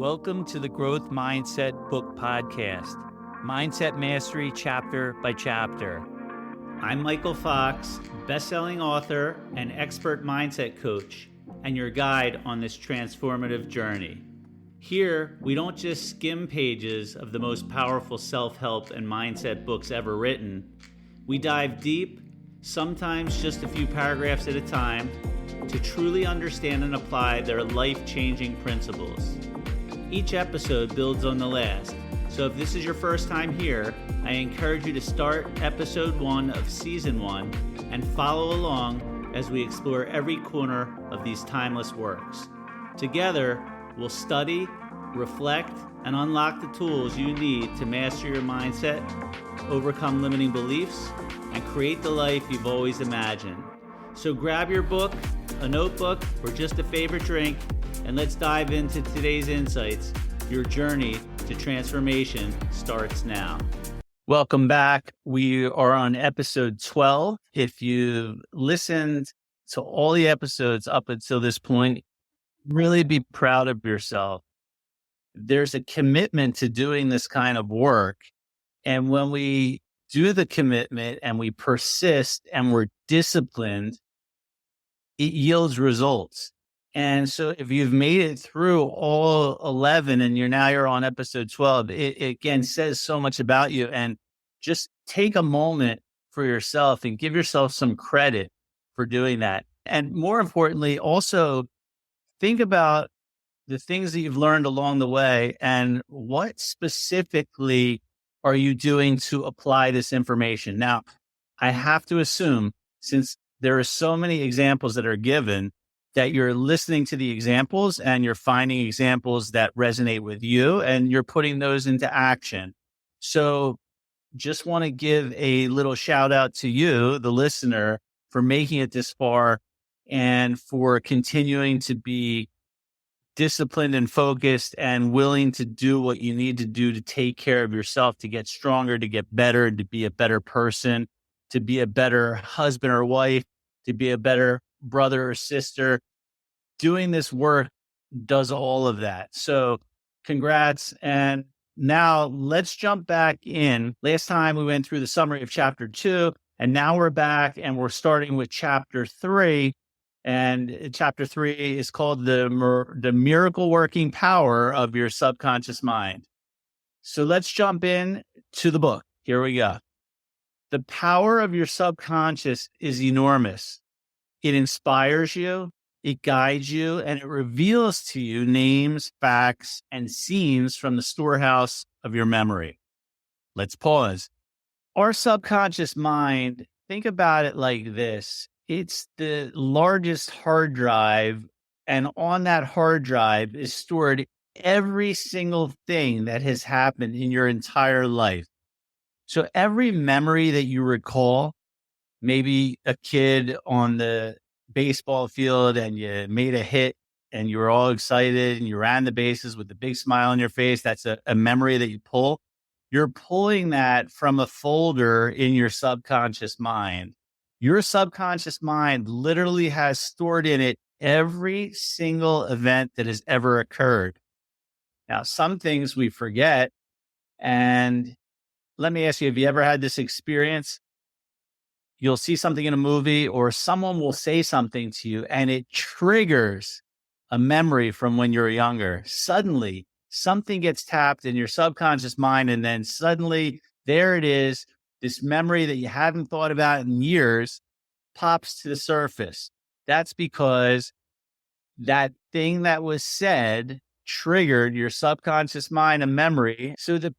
Welcome to the Growth Mindset Book Podcast, Mindset Mastery chapter by chapter. I'm Michael Fox, best-selling author and expert mindset coach, and your guide on this transformative journey. Here, we don't just skim pages of the most powerful self-help and mindset books ever written. We dive deep, sometimes just a few paragraphs at a time, to truly understand and apply their life-changing principles. Each episode builds on the last, so if this is your first time here, I encourage you to start episode 1 of season 1 and follow along as we explore every corner of these timeless works. Together, we'll study, reflect, and unlock the tools you need to master your mindset, overcome limiting beliefs, and create the life you've always imagined. So grab your book, a notebook, or just a favorite drink, and let's dive into today's insights. Your journey to transformation starts now. Welcome back. We are on episode 12. If you've listened to all the episodes up until this point, really be proud of yourself. There's a commitment to doing this kind of work. And when we do the commitment and we persist and we're disciplined, it yields results. And so if you've made it through all 11 and you're on episode 12, it again says so much about you. And just take a moment for yourself and give yourself some credit for doing that. And more importantly, also think about the things that you've learned along the way and what specifically are you doing to apply this information. Now, I have to assume, since there are so many examples that are given, that you're listening to the examples and you're finding examples that resonate with you and you're putting those into action. So just want to give a little shout out to you, the listener, for making it this far and for continuing to be disciplined and focused and willing to do what you need to do to take care of yourself, to get stronger, to get better, to be a better person, to be a better husband or wife, to be a better brother or sister. Doing this work does all of that. So congrats. And now let's jump back in. Last time we went through the summary of chapter 2, and now we're back and we're starting with chapter 3. And chapter 3 is called the miracle working power of your subconscious mind. So let's jump in to the book. Here we go. The power of your subconscious is enormous. It inspires you, it guides you, and it reveals to you names, facts, and scenes from the storehouse of your memory. Let's pause. Our subconscious mind, think about it like this. It's the largest hard drive, and on that hard drive is stored every single thing that has happened in your entire life. So every memory that you recall, maybe a kid on the baseball field and you made a hit and you were all excited and you ran the bases with a big smile on your face. That's a memory that you pull. You're pulling that from a folder in your subconscious mind. Your subconscious mind literally has stored in it every single event that has ever occurred. Now, some things we forget. And let me ask you, have you ever had this experience? You'll see something in a movie or someone will say something to you and it triggers a memory from when you're younger. Suddenly, something gets tapped in your subconscious mind and then suddenly there it is. This memory that you hadn't thought about in years pops to the surface. That's because that thing that was said triggered your subconscious mind a memory. So the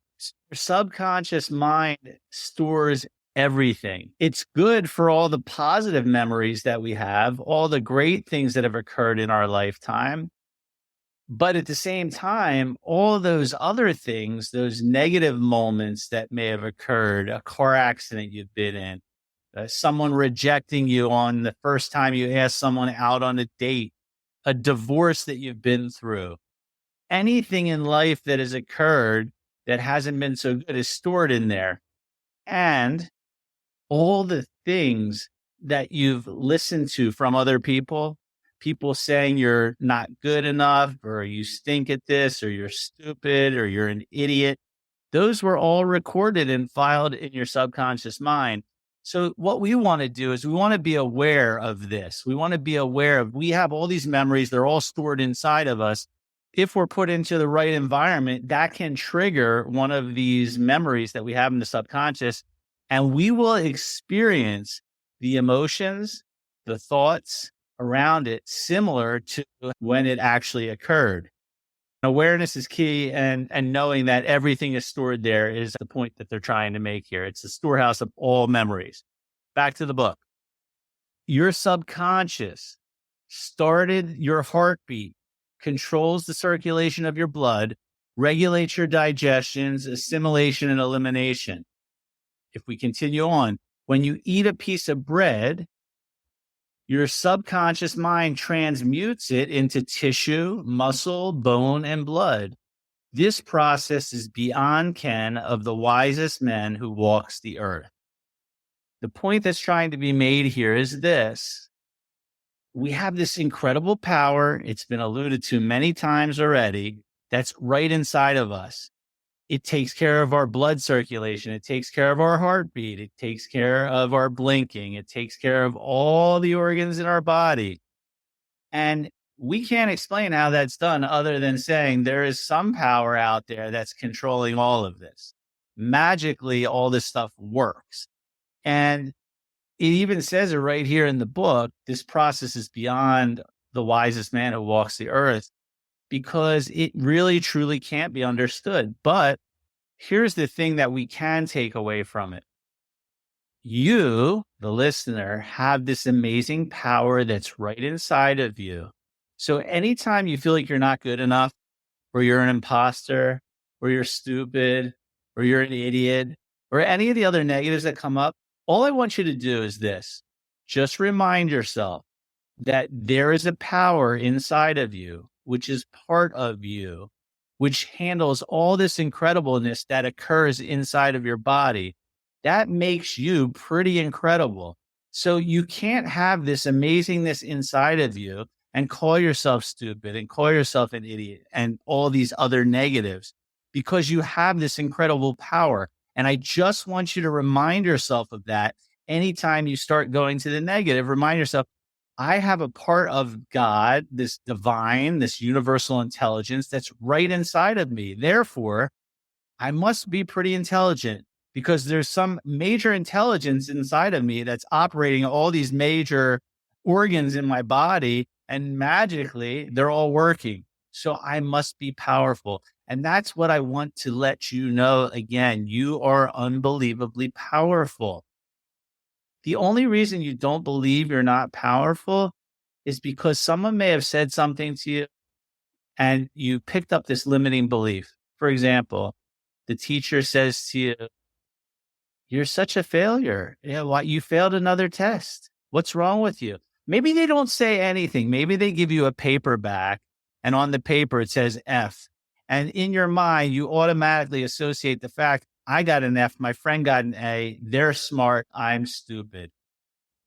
subconscious mind stores everything. It's good for all the positive memories that we have, all the great things that have occurred in our lifetime. But at the same time, all those other things, those negative moments that may have occurred, a car accident you've been in, someone rejecting you on the first time you asked someone out on a date, a divorce that you've been through, anything in life that has occurred that hasn't been so good is stored in there. And all the things that you've listened to from other people, people saying you're not good enough, or you stink at this, or you're stupid, or you're an idiot. Those were all recorded and filed in your subconscious mind. So what we want to do is we want to be aware of this. We want to be aware of, we have all these memories. They're all stored inside of us. If we're put into the right environment, that can trigger one of these memories that we have in the subconscious, and we will experience the emotions, the thoughts around it, similar to when it actually occurred. Awareness is key, and knowing that everything is stored there is the point that they're trying to make here. It's the storehouse of all memories. Back to the book. Your subconscious started your heartbeat, controls the circulation of your blood, regulates your digestions, assimilation, and elimination. If we continue on, when you eat a piece of bread, your subconscious mind transmutes it into tissue, muscle, bone, and blood. This process is beyond ken of the wisest man who walks the earth. The point that's trying to be made here is this. We have this incredible power. It's been alluded to many times already. That's right inside of us. It takes care of our blood circulation. It takes care of our heartbeat. It takes care of our blinking. It takes care of all the organs in our body. And we can't explain how that's done other than saying there is some power out there that's controlling all of this. Magically, all this stuff works. And it even says it right here in the book. This process is beyond the wisest man who walks the earth, because it really, truly can't be understood. But here's the thing that we can take away from it. You, the listener, have this amazing power that's right inside of you. So anytime you feel like you're not good enough, or you're an imposter, or you're stupid, or you're an idiot, or any of the other negatives that come up, all I want you to do is this. Just remind yourself that there is a power inside of you, which is part of you, which handles all this incredibleness that occurs inside of your body. That makes you pretty incredible. So you can't have this amazingness inside of you and call yourself stupid and call yourself an idiot and all these other negatives, because you have this incredible power. And I just want you to remind yourself of that. Anytime you start going to the negative, remind yourself, I have a part of God, this divine, this universal intelligence that's right inside of me. Therefore, I must be pretty intelligent, because there's some major intelligence inside of me that's operating all these major organs in my body, and magically they're all working. So I must be powerful. And that's what I want to let you know again. You are unbelievably powerful. The only reason you don't believe you're not powerful is because someone may have said something to you and you picked up this limiting belief. For example, the teacher says to you, you're such a failure. You failed another test. What's wrong with you? Maybe they don't say anything. Maybe they give you a paper back, and on the paper it says F. And in your mind, you automatically associate the fact, I got an F, my friend got an A, they're smart, I'm stupid.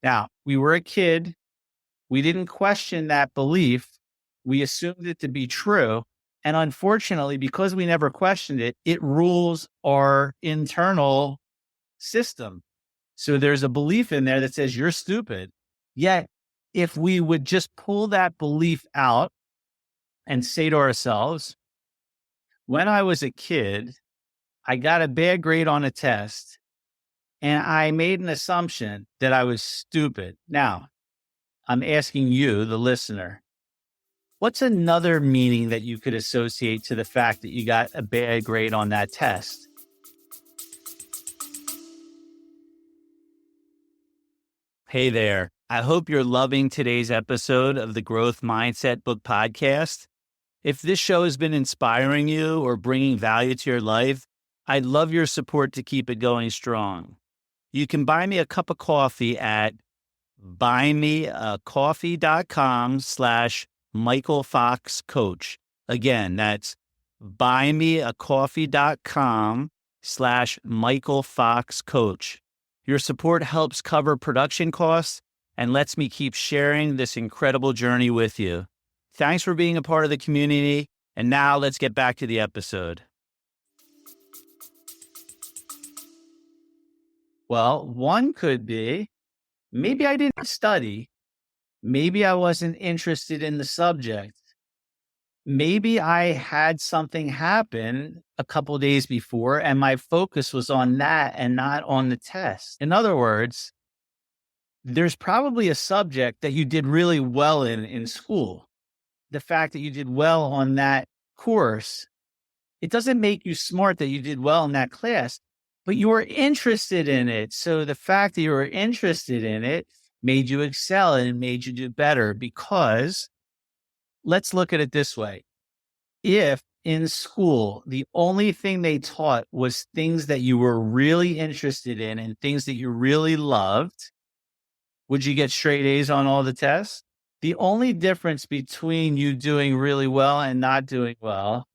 Now, we were a kid. We didn't question that belief. We assumed it to be true. And unfortunately, because we never questioned it, it rules our internal system. So there's a belief in there that says you're stupid. Yet, if we would just pull that belief out and say to ourselves, when I was a kid, I got a bad grade on a test and I made an assumption that I was stupid. Now, I'm asking you, the listener, what's another meaning that you could associate to the fact that you got a bad grade on that test? Hey there. I hope you're loving today's episode of the Growth Mindset Book Podcast. If this show has been inspiring you or bringing value to your life, I'd love your support to keep it going strong. You can buy me a cup of coffee at buymeacoffee.com/Michael Fox Coach. Again, that's buymeacoffee.com/Michael Fox Coach. Your support helps cover production costs and lets me keep sharing this incredible journey with you. Thanks for being a part of the community. And now let's get back to the episode. Well, one could be, maybe I didn't study. Maybe I wasn't interested in the subject. Maybe I had something happen a couple days before and my focus was on that and not on the test. In other words, there's probably a subject that you did really well in school. The fact that you did well on that course, it doesn't make you smart that you did well in that class, but you were interested in it. So the fact that you were interested in it made you excel and made you do better, because let's look at it this way. If in school, the only thing they taught was things that you were really interested in and things that you really loved, would you get straight A's on all the tests? The only difference between you doing really well and not doing well,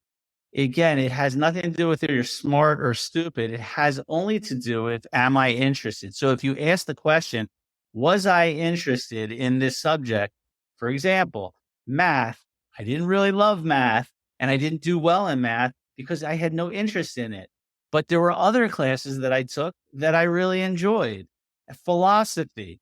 again, it has nothing to do with whether you're smart or stupid. It has only to do with, am I interested? So if you ask the question, was I interested in this subject? For example, math. I didn't really love math and I didn't do well in math because I had no interest in it. But there were other classes that I took that I really enjoyed. Philosophy.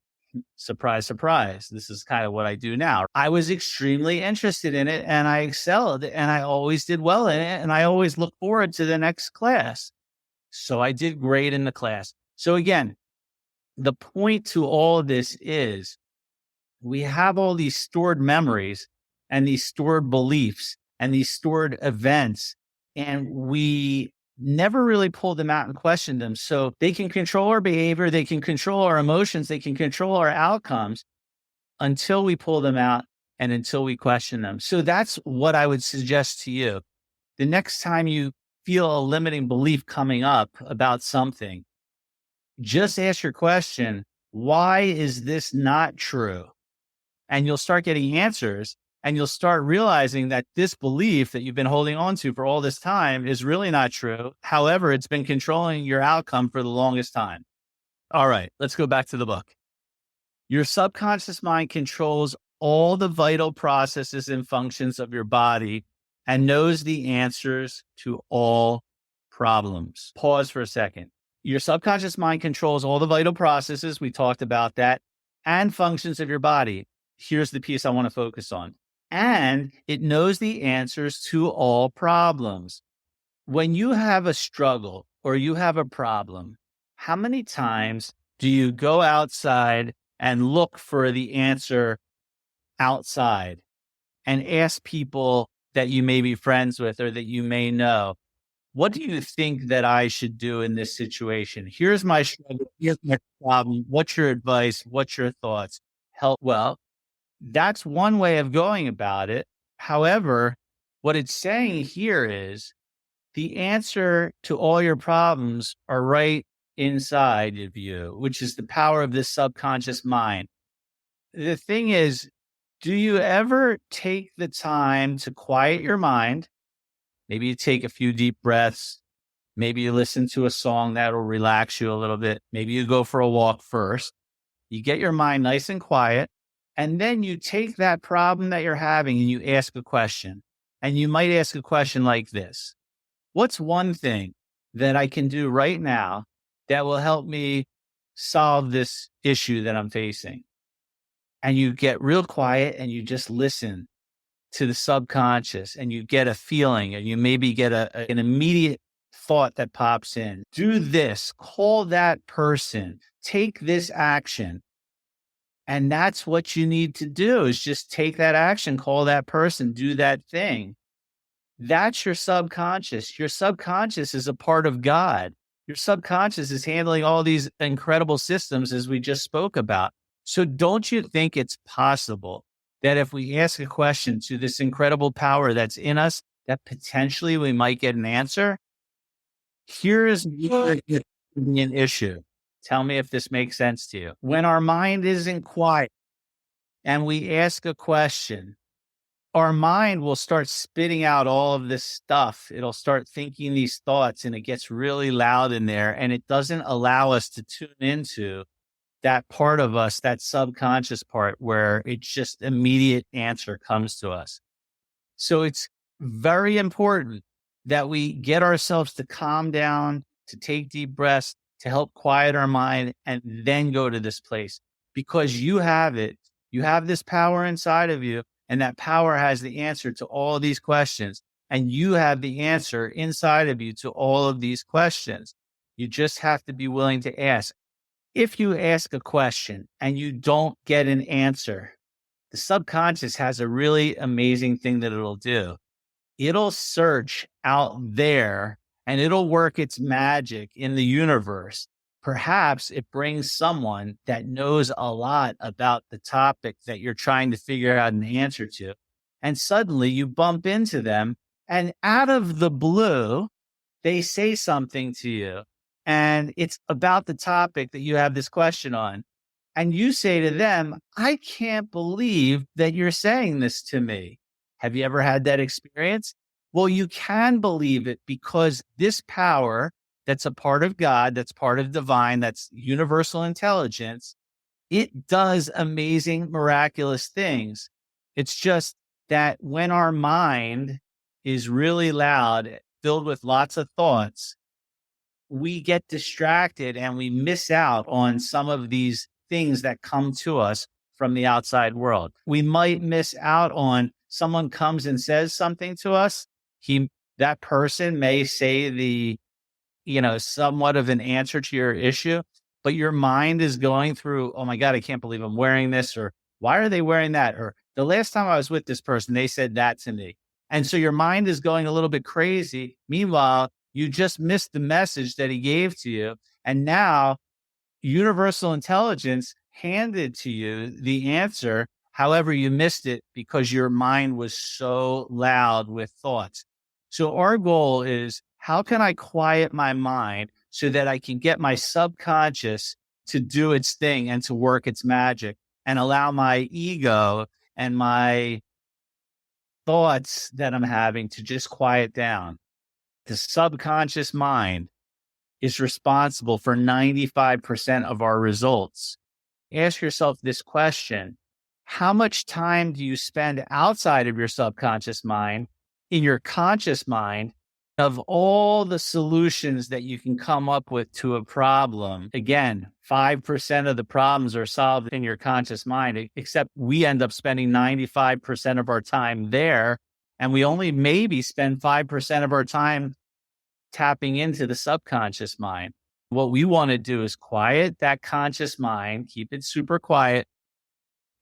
Surprise, surprise. This is kind of what I do now. I was extremely interested in it and I excelled and I always did well in it. And I always look forward to the next class. So I did great in the class. So again, the point to all of this is we have all these stored memories and these stored beliefs and these stored events, and we never really pulled them out and questioned them. So they can control our behavior, they can control our emotions, they can control our outcomes until we pull them out and until we question them. So that's what I would suggest to you. The next time you feel a limiting belief coming up about something, just ask your question, why is this not true? And you'll start getting answers. And you'll start realizing that this belief that you've been holding on to for all this time is really not true. However, it's been controlling your outcome for the longest time. All right, let's go back to the book. Your subconscious mind controls all the vital processes and functions of your body and knows the answers to all problems. Pause for a second. Your subconscious mind controls all the vital processes. We talked about that, and functions of your body. Here's the piece I want to focus on. And it knows the answers to all problems. When you have a struggle or you have a problem, how many times do you go outside and look for the answer outside and ask people that you may be friends with or that you may know, what do you think that I should do in this situation? Here's my struggle. Here's my problem. What's your advice? What's your thoughts? Help. Well, that's one way of going about it. However, what it's saying here is the answer to all your problems are right inside of you, which is the power of this subconscious mind. The thing is, do you ever take the time to quiet your mind? Maybe you take a few deep breaths. Maybe you listen to a song that'll relax you a little bit. Maybe you go for a walk first. You get your mind nice and quiet. And then you take that problem that you're having and you ask a question. And you might ask a question like this. What's one thing that I can do right now that will help me solve this issue that I'm facing? And you get real quiet and you just listen to the subconscious and you get a feeling and you maybe get an immediate thought that pops in. Do this, call that person, take this action. And that's what you need to do, is just take that action, call that person, do that thing. That's your subconscious. Your subconscious is a part of God. Your subconscious is handling all these incredible systems as we just spoke about. So don't you think it's possible that if we ask a question to this incredible power that's in us, that potentially we might get an answer? Here is an issue. Tell me if this makes sense to you. When our mind isn't quiet and we ask a question, our mind will start spitting out all of this stuff. It'll start thinking these thoughts and it gets really loud in there and it doesn't allow us to tune into that part of us, that subconscious part where it's just immediate answer comes to us. So it's very important that we get ourselves to calm down, to take deep breaths, to help quiet our mind, and then go to this place because you have it. You have this power inside of you, and that power has the answer to all of these questions. And you have the answer inside of you to all of these questions. You just have to be willing to ask. If you ask a question and you don't get an answer, the subconscious has a really amazing thing that it'll do. It'll search out there and it'll work its magic in the universe. Perhaps it brings someone that knows a lot about the topic that you're trying to figure out an answer to. And suddenly you bump into them, and out of the blue, they say something to you. And it's about the topic that you have this question on. And you say to them, I can't believe that you're saying this to me. Have you ever had that experience? Well, you can believe it because this power that's a part of God, that's part of divine, that's universal intelligence, it does amazing, miraculous things. It's just that when our mind is really loud, filled with lots of thoughts, we get distracted and we miss out on some of these things that come to us from the outside world. We might miss out on someone comes and says something to us. That person may say somewhat of an answer to your issue, but your mind is going through, oh my God, I can't believe I'm wearing this, or why are they wearing that? Or the last time I was with this person, they said that to me. And so your mind is going a little bit crazy. Meanwhile, you just missed the message that he gave to you. And now universal intelligence handed to you the answer. However, you missed it because your mind was so loud with thoughts. So our goal is, how can I quiet my mind so that I can get my subconscious to do its thing and to work its magic, and allow my ego and my thoughts that I'm having to just quiet down? The subconscious mind is responsible for 95% of our results. Ask yourself this question: how much time do you spend outside of your subconscious mind, in your conscious mind? Of all the solutions that you can come up with to a problem, again, 5% of the problems are solved in your conscious mind, except we end up spending 95% of our time there. And we only maybe spend 5% of our time tapping into the subconscious mind. What we want to do is quiet that conscious mind, keep it super quiet,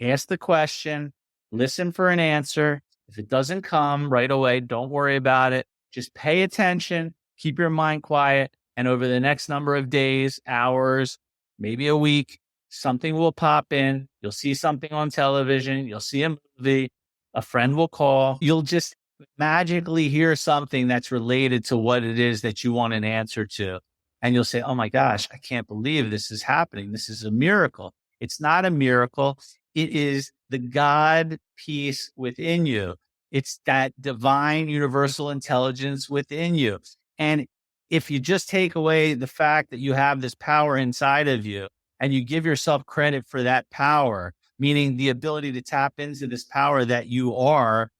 ask the question, listen for an answer. If it doesn't come right away, don't worry about it. Just pay attention, keep your mind quiet, and over the next number of days, hours, maybe a week, something will pop in. You'll see something on television. You'll see a movie. A friend will call. You'll just magically hear something that's related to what it is that you want an answer to. And you'll say, oh my gosh, I can't believe this is happening. This is a miracle. It's not a miracle. It is the God piece within you. It's that divine universal intelligence within you. And if you just take away the fact that you have this power inside of you and you give yourself credit for that power, meaning the ability to tap into this power that you are,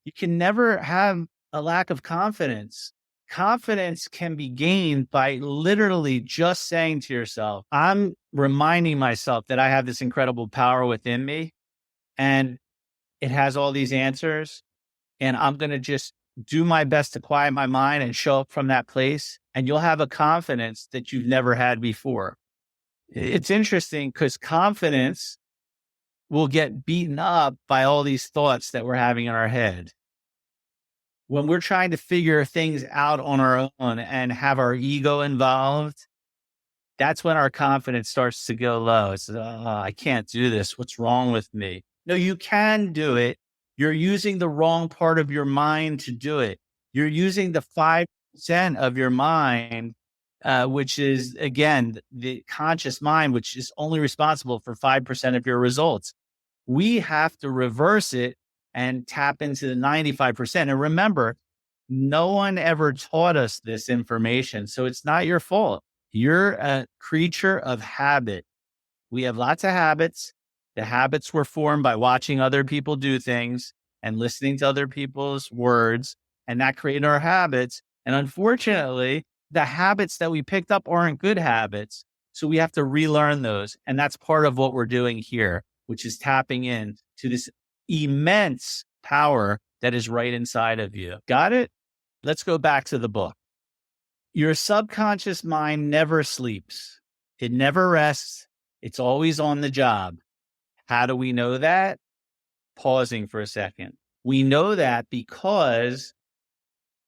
you can never have a lack of confidence. Confidence can be gained by literally just saying to yourself, I'm reminding myself that I have this incredible power within me and it has all these answers, and I'm going to just do my best to quiet my mind and show up from that place. And you'll have a confidence that you've never had before. It's interesting because confidence will get beaten up by all these thoughts that we're having in our head. When we're trying to figure things out on our own and have our ego involved, that's when our confidence starts to go low. It's, I can't do this. What's wrong with me? No, you can do it. You're using the wrong part of your mind to do it. You're using the 5% of your mind, which is, again, the conscious mind, which is only responsible for 5% of your results. We have to reverse it and tap into the 95%. And remember, no one ever taught us this information, so it's not your fault. You're a creature of habit. We have lots of habits. The habits were formed by watching other people do things and listening to other people's words, and that created our habits. And unfortunately, the habits that we picked up aren't good habits. So we have to relearn those. And that's part of what we're doing here, which is tapping in to this immense power that is right inside of you. Got it? Let's go back to the book. Your subconscious mind never sleeps. It never rests. It's always on the job. How do we know that? Pausing for a second. We know that because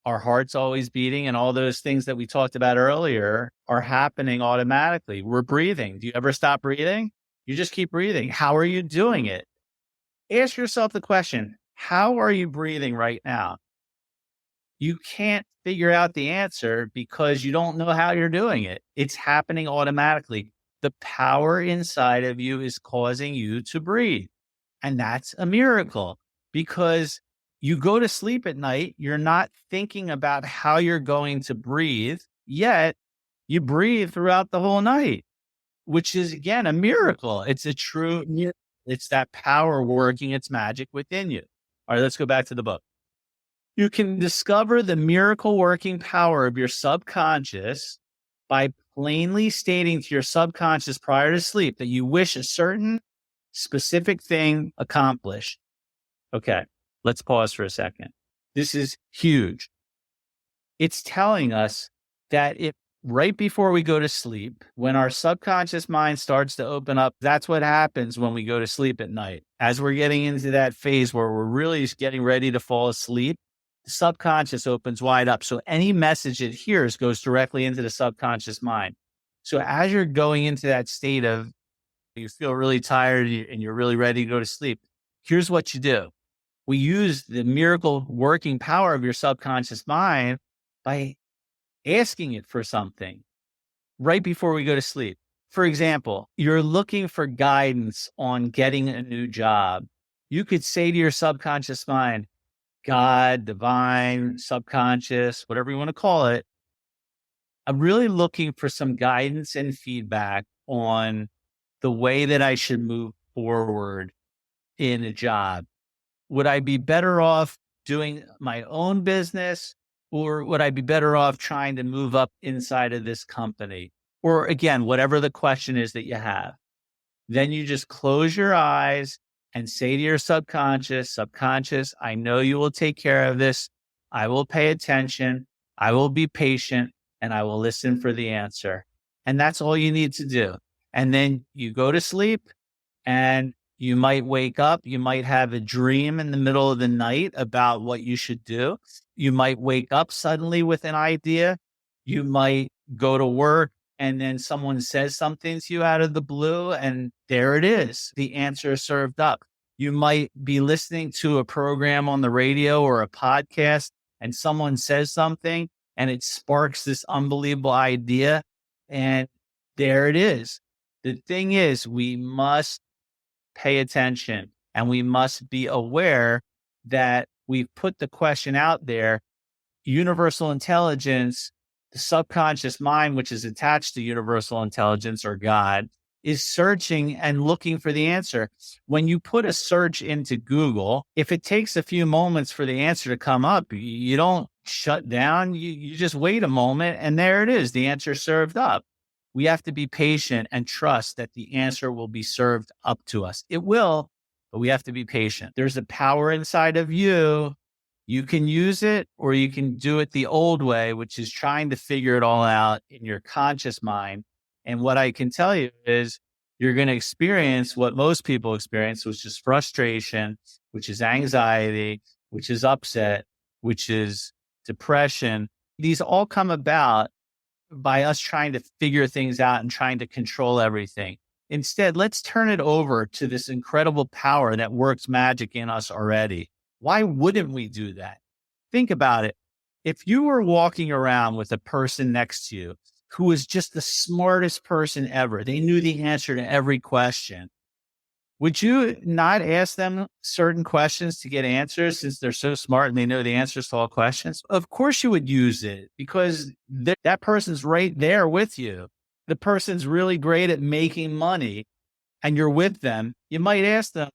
our heart's always beating and all those things that we talked about earlier are happening automatically. We're breathing. Do you ever stop breathing? You just keep breathing. How are you doing it? Ask yourself the question, how are you breathing right now? You can't figure out the answer because you don't know how you're doing it. It's happening automatically. The power inside of you is causing you to breathe. And that's a miracle because you go to sleep at night, you're not thinking about how you're going to breathe, yet you breathe throughout the whole night, which is, again, a miracle. It's a true miracle. It's that power working its magic within you. All right, let's go back to the book. You can discover the miracle working power of your subconscious by plainly stating to your subconscious prior to sleep that you wish a certain specific thing accomplished. Okay, let's pause for a second. This is huge. It's telling us that if right before we go to sleep, when our subconscious mind starts to open up, that's what happens when we go to sleep at night. As we're getting into that phase where we're really getting ready to fall asleep, the subconscious opens wide up. So any message it hears goes directly into the subconscious mind. So as you're going into that state of you feel really tired and you're really ready to go to sleep, here's what you do. We use the miracle working power of your subconscious mind by asking it for something right before we go to sleep. For example, you're looking for guidance on getting a new job. You could say to your subconscious mind, God, divine, subconscious, whatever you want to call it, I'm really looking for some guidance and feedback on the way that I should move forward in a job. Would I be better off doing my own business, or would I be better off trying to move up inside of this company? Or again, whatever the question is that you have. Then you just close your eyes and say to your subconscious, I know you will take care of this. I will pay attention. I will be patient, and I will listen for the answer. And that's all you need to do. And then you go to sleep and you might wake up. You might have a dream in the middle of the night about what you should do. You might wake up suddenly with an idea. You might go to work and then someone says something to you out of the blue, and there it is. The answer is served up. You might be listening to a program on the radio or a podcast, and someone says something, and it sparks this unbelievable idea, and there it is. The thing is, we must pay attention, and we must be aware that we've put the question out there. Universal intelligence, the subconscious mind, which is attached to universal intelligence or God, is searching and looking for the answer. When you put a search into Google, if it takes a few moments for the answer to come up, you don't shut down. You just wait a moment, and there it is. The answer served up. We have to be patient and trust that the answer will be served up to us. It will, but we have to be patient. There's a power inside of you. You can use it, or you can do it the old way, which is trying to figure it all out in your conscious mind. And what I can tell you is you're going to experience what most people experience, which is frustration, which is anxiety, which is upset, which is depression. These all come about by us trying to figure things out and trying to control everything. Instead, let's turn it over to this incredible power that works magic in us already. Why wouldn't we do that? Think about it. If you were walking around with a person next to you who was just the smartest person ever, they knew the answer to every question, would you not ask them certain questions to get answers since they're so smart and they know the answers to all questions? Of course you would use it because that person's right there with you. The person's really great at making money. and you're with them, you might ask them,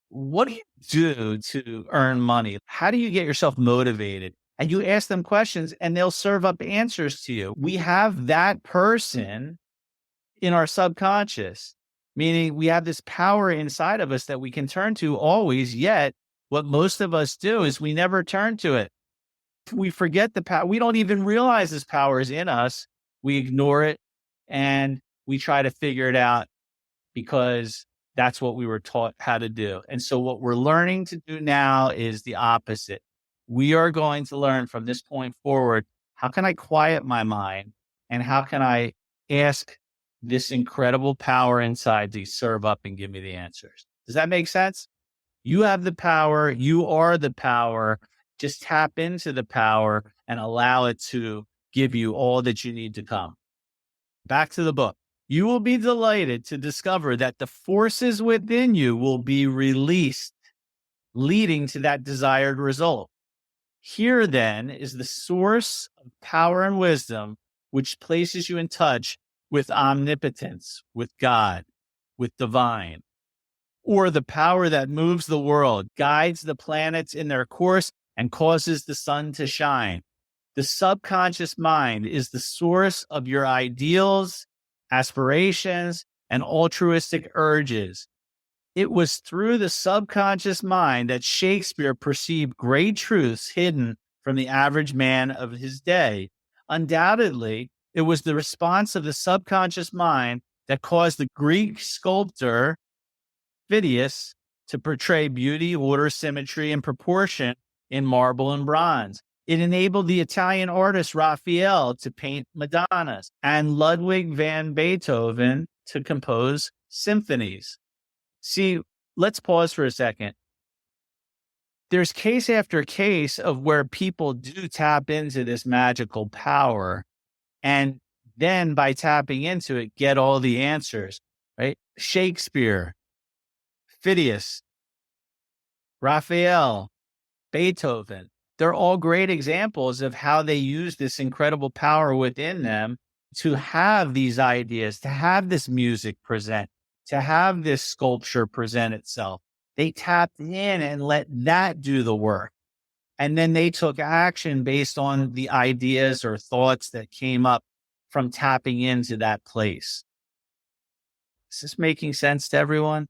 what do you do to earn money? How do you get yourself motivated? And you ask them questions and they'll serve up answers to you. We have that person in our subconscious, meaning we have this power inside of us that we can turn to always. Yet what most of us do is we never turn to it. We forget the power. We don't even realize this power is in us. We ignore it and we try to figure it out because that's what we were taught how to do. And so what we're learning to do now is the opposite. We are going to learn from this point forward, how can I quiet my mind and how can I ask this incredible power inside to serve up and give me the answers? Does that make sense? You have the power. You are the power. Just tap into the power and allow it to give you all that you need to come. Back to the book. You will be delighted to discover that the forces within you will be released, leading to that desired result. Here, then, is the source of power and wisdom, which places you in touch with omnipotence, with God, with divine, or the power that moves the world, guides the planets in their course, and causes the sun to shine. The subconscious mind is the source of your ideals, aspirations, and altruistic urges. It was through the subconscious mind that Shakespeare perceived great truths hidden from the average man of his day. Undoubtedly, it was the response of the subconscious mind that caused the Greek sculptor Phidias to portray beauty, order, symmetry, and proportion in marble and bronze. It enabled the Italian artist Raphael to paint Madonnas and Ludwig van Beethoven to compose symphonies. See, let's pause for a second. There's case after case of where people do tap into this magical power and then by tapping into it, get all the answers, right? Shakespeare, Phidias, Raphael, Beethoven. They're all great examples of how they use this incredible power within them to have these ideas, to have this music present, to have this sculpture present itself. They tapped in and let that do the work. And then they took action based on the ideas or thoughts that came up from tapping into that place. Is this making sense to everyone?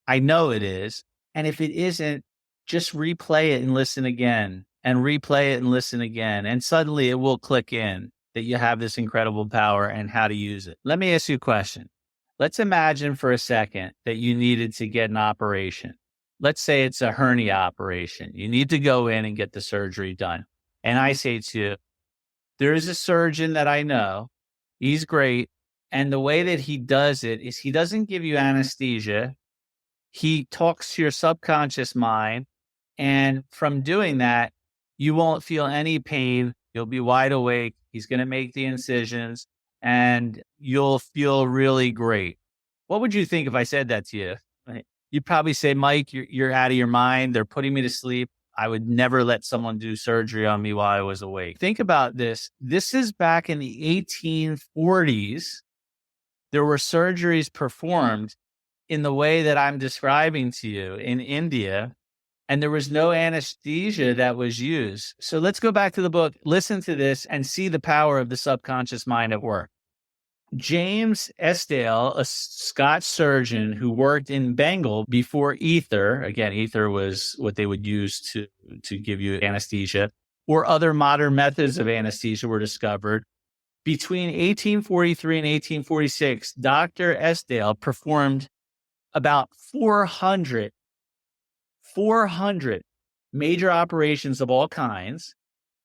I know it is. And if it isn't, just replay it and listen again and replay it and listen again. And suddenly it will click in that you have this incredible power and how to use it. Let me ask you a question. Let's imagine for a second that you needed to get an operation. Let's say it's a hernia operation. You need to go in and get the surgery done. And I say to you, there is a surgeon that I know. He's great. And the way that he does it is he doesn't give you anesthesia. He talks to your subconscious mind. And from doing that, you won't feel any pain. You'll be wide awake. He's going to make the incisions and you'll feel really great. What would you think if I said that to you? You'd probably say, Mike, you're out of your mind. They're putting me to sleep. I would never let someone do surgery on me while I was awake. Think about this. This is back in the 1840s. There were surgeries performed in the way that I'm describing to you in India. And there was no anesthesia that was used. So let's go back to the book, listen to this, and see the power of the subconscious mind at work. James Esdell, a Scotch surgeon who worked in Bengal before ether, again, ether was what they would use to give you anesthesia, or other modern methods of anesthesia were discovered. Between 1843 and 1846, Dr. Esdell performed about 400 major operations of all kinds,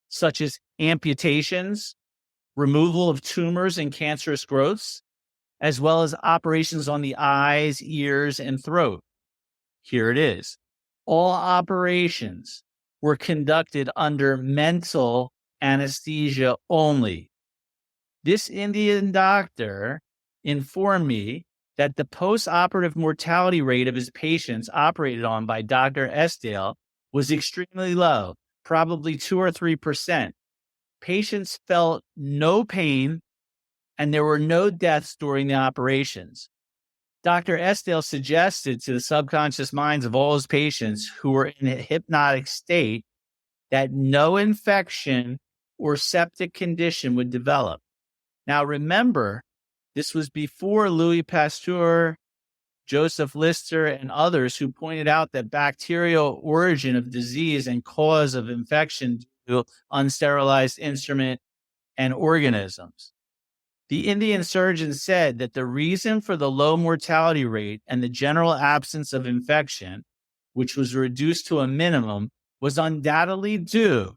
such as amputations, removal of tumors and cancerous growths, as well as operations on the eyes, ears, and throat. Here it is. All operations were conducted under mental anesthesia only. This Indian doctor informed me that the post-operative mortality rate of his patients operated on by Dr. Esdell was extremely low, probably 2 or 3%. Patients felt no pain and there were no deaths during the operations. Dr. Esdell suggested to the subconscious minds of all his patients who were in a hypnotic state that no infection or septic condition would develop. Now, remember, this was before Louis Pasteur, Joseph Lister, and others who pointed out that bacterial origin of disease and cause of infection due to unsterilized instrument and organisms. The Indian surgeon said that the reason for the low mortality rate and the general absence of infection, which was reduced to a minimum, was undoubtedly due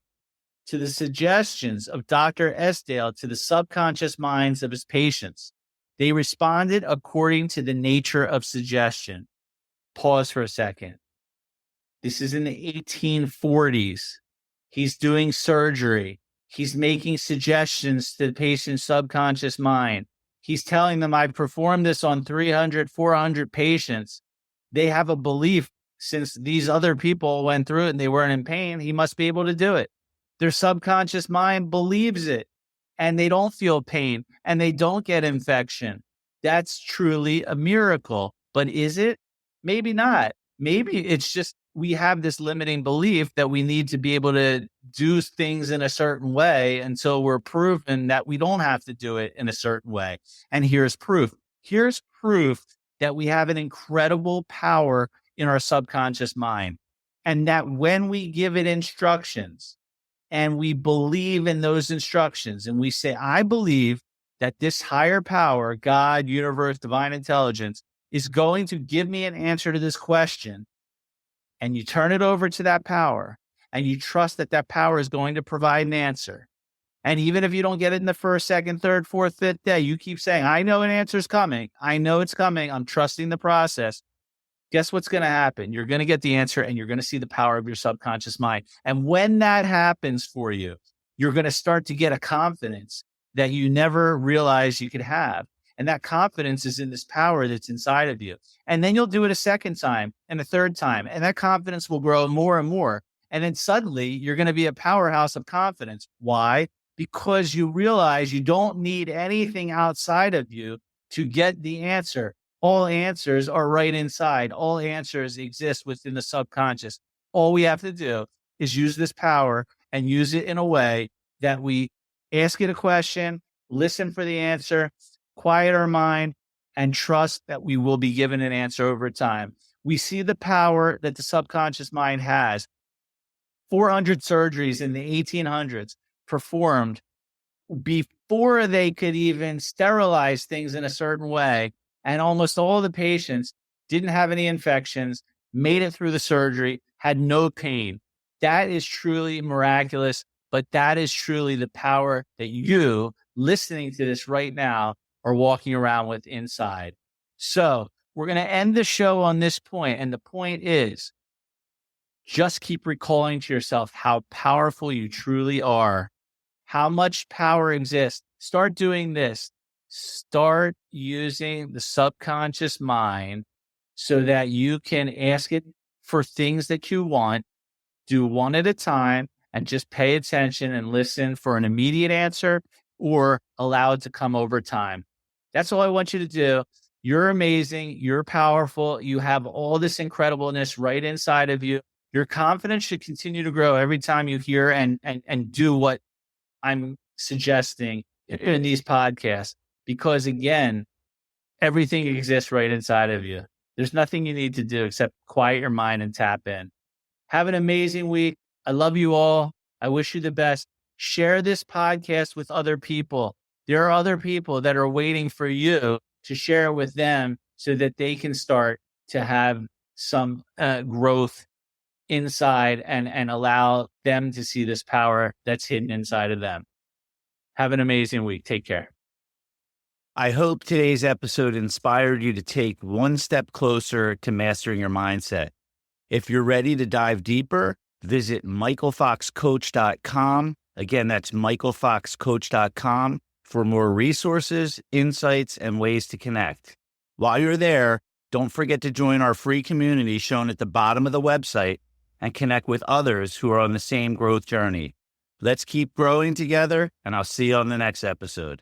to the suggestions of Dr. Esdell to the subconscious minds of his patients. They responded according to the nature of suggestion. Pause for a second. This is in the 1840s. He's doing surgery. He's making suggestions to the patient's subconscious mind. He's telling them, I performed this on 300, 400 patients. They have a belief, since these other people went through it and they weren't in pain, he must be able to do it. Their subconscious mind believes it, and they don't feel pain, and they don't get infection. That's truly a miracle. But is it? Maybe not. Maybe it's just we have this limiting belief that we need to be able to do things in a certain way until we're proven that we don't have to do it in a certain way. And here's proof. Here's proof that we have an incredible power in our subconscious mind, and that when we give it instructions and we believe in those instructions and we say, I believe that this higher power, God, universe, divine intelligence, is going to give me an answer to this question, and you turn it over to that power and you trust that that power is going to provide an answer. And even if you don't get it in the first, second, third, fourth, fifth day, you keep saying, I know an answer is coming. I know it's coming. I'm trusting the process. Guess what's going to happen? You're going to get the answer, and you're going to see the power of your subconscious mind. And when that happens for you, you're going to start to get a confidence that you never realized you could have. And that confidence is in this power that's inside of you. And then you'll do it a second time and a third time, and that confidence will grow more and more. And then suddenly you're going to be a powerhouse of confidence. Why? Because you realize you don't need anything outside of you to get the answer. All answers are right inside. All answers exist within the subconscious. All we have to do is use this power and use it in a way that we ask it a question, listen for the answer, quiet our mind, and trust that we will be given an answer over time. We see the power that the subconscious mind has. 400 surgeries in the 1800s performed before they could even sterilize things in a certain way. And almost all the patients didn't have any infections, made it through the surgery, had no pain. That is truly miraculous, but that is truly the power that you, listening to this right now, are walking around with inside. So we're going to end the show on this point. And the point is, just keep recalling to yourself how powerful you truly are, how much power exists. Start doing this. Start using the subconscious mind so that you can ask it for things that you want, do one at a time, and just pay attention and listen for an immediate answer or allow it to come over time. That's all I want you to do. You're amazing. You're powerful. You have all this incredibleness right inside of you. Your confidence should continue to grow every time you hear and do what I'm suggesting in these podcasts. Because again, everything exists right inside of you. There's nothing you need to do except quiet your mind and tap in. Have an amazing week. I love you all. I wish you the best. Share this podcast with other people. There are other people that are waiting for you to share it with them so that they can start to have some growth inside and allow them to see this power that's hidden inside of them. Have an amazing week. Take care. I hope today's episode inspired you to take one step closer to mastering your mindset. If you're ready to dive deeper, visit michaelfoxcoach.com. Again, that's michaelfoxcoach.com for more resources, insights, and ways to connect. While you're there, don't forget to join our free community shown at the bottom of the website and connect with others who are on the same growth journey. Let's keep growing together, and I'll see you on the next episode.